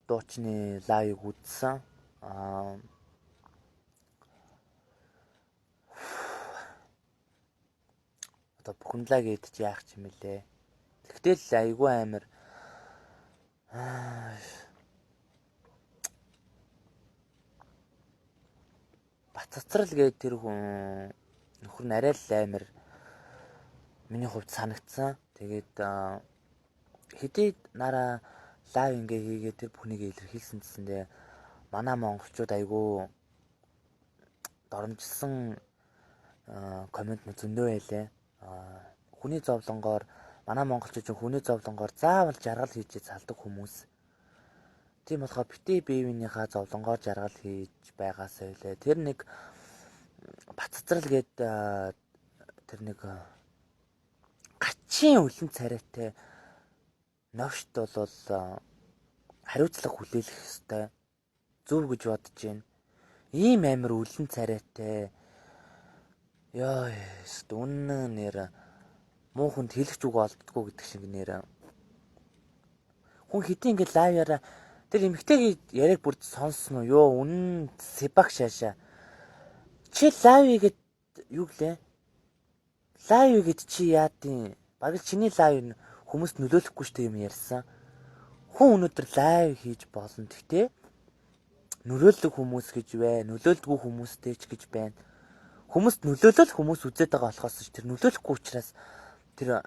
дуучны лайвыг үзсэн. Одоо бухимлаа гэдэг чи яах юм бэлээ. Тэгтэл айгүй амир Бацацрал гэдэг тэр хүн нөхөр нь арай л амир миний хувьд санагдсан. Тэгээд хэдий нараа лайв ингээ хийгээд тэр бүхнийг илэрхийлсэн гэсэндээ манай монголчууд айгүй доромжилсан комент зөндөө байлаа. Хүний зовлонгоор манай монголчууд хүний зовлонгоор заавал жаргал хийж салдаг хүмүүс. Тийм болохоор битээ биевийнхаа зовлонгоор жаргал хийж байгаасаа илээ. Тэр нэг бацацрал гээд тэр нэг гачийн үлэн царайтай новшт бол хариуцлага хүлээлгэх ёстой. Зөв гэж бодож байна. Ийм амир үлэн царайтай. Яа, үнэн нэр муу хүнд хэлэх зүг олддгоо гэдэг шиг нэр. Хүн хэдий ингэ лайваараа тэр эмэгтэйгийн яриаг бүр сонссон уу? Йоо, үнэн сэбак шаашаа. Чи лайв игээд юу гэлээ? Лайв игээд чи яадیں۔ Багл чиний лайв хүмүүст нөлөөлөхгүй шүү дээ юм ярьсан. Хүн өнөөдөр лайв хийж болно. Гэхдээ нөлөөлдөг хүмүүс гэж бай, нөлөөлдөггүй хүмүүстэй ч гэж байна. Хүмүүст нөлөөлөл хүмүүс үзээд байгаа болохоос ч тэр нөлөөлөхгүй учраас тэр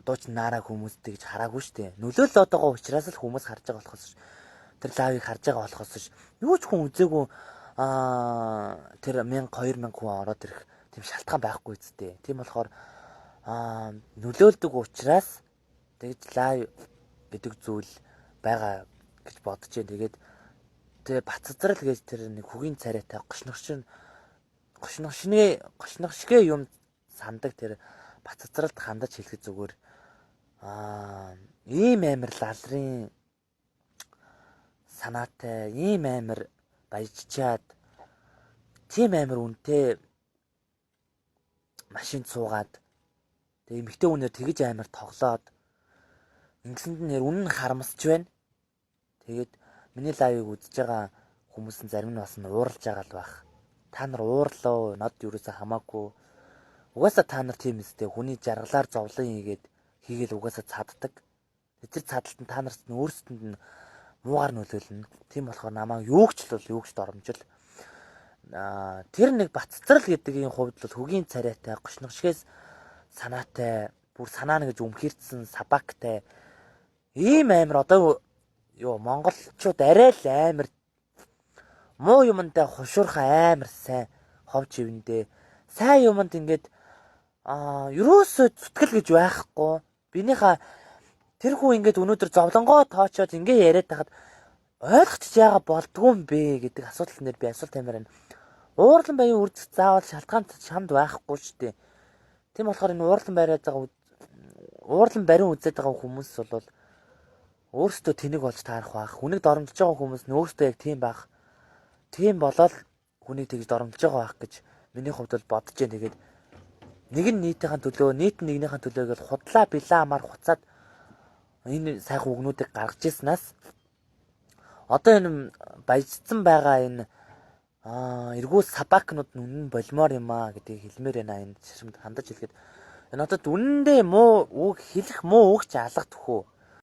дууч нараа хүмүүстэй гэж хараагүй шүү дээ. Нөлөөлөл одоогоо учраас л хүмүүс харж байгаа болохоос тэр лайвыг харж байгаа болохоос юу ч хүн үзээгүй тэр 1000 2000 хүн ороод ирэх тийм шалтгаан байхгүй үсттэй. Тийм болохоор нөлөөлдөг учраас тэгж лайв гэдэг зүйл байгаа гэж бодож байна. Тэгээд тэгээ бацацрал гэж тэр нэг хөгийн царайтай гошнох шигэ юм сандаг тэр бацацралд хандаж хэлэх зүгээр ийм амир лалрын санаатай, ийм амир баяжчаад тийм амир үнэтэй машинд суугаад тэгээ эмэгтэй хүнээр тэгж амир тоглоод ингэсэнд нэр үнэн харамсч байна. Тэгээд миний лайвыг үзэж байгаа хүмүүс нь зарим нь бас ууралж байгаа л байх. Та нар уурлаа, над юусаа хамаагүй. Угаасаа та нар тийм үстэй хүний жаргалаар зовлон хийгээл угаасаа цаддаг. Тэр цадалт нь та нарт өөрсдөнд нь муугар нөлөөлнө. Тийм болохоор намайг юу ч доромжил. Тэр нэг бацацрал гэдгийн хувьд бол хөгийн царайтай, гошнох шигээс санаатай, бүр санаа нэгж өмхирдсэн сабактай ийм амир одоо монголчууд арай л амир муу юмтай хушуурх амир сайн ховж ивэндээ сайн юмд ингээд ерөөсөө зүтгэл гэж байхгүй. Бинийхээ тэр хүн ингээд өнөөдөр зовлонгоо тоочоод ингээ яриад тахад ойлгочих яага болдгүй юм бэ гэдэг асуудал нэр би асуулт тамаар байна. Уурлан баян үрдэх заавал шалтгаан чамд байхгүй шүү дээ. Тийм болохоор энэ уурлан барин үзээд байгаа хүмүүс бол өөрсдөө тэнэг болж таарах байх. Хүнийг доромжилж байгаа хүмүүс нь өөрсдөө яг тийм байх. Тийм болоод хүнийг тэгж доромжилж байгаа байх гэж миний хувьд бол бодож байна. Тэгээд нэг нь нийтийн төлөө, нийт нь нэгнийхэн төлөө гэж худлаа билаа амар хуцаад энэ сайхан үгнүүдийг гаргаж ирснаас одоо энэ баяжсан байгаа энэ эргүү сабакнууд нь үнэн болмоор юм аа гэдгийг хэлмээр байна. Энэ шашимд хандаж хэлгээд энэ одоо үнэндээ муу үг хэлэх муу үг ч алгадах уу?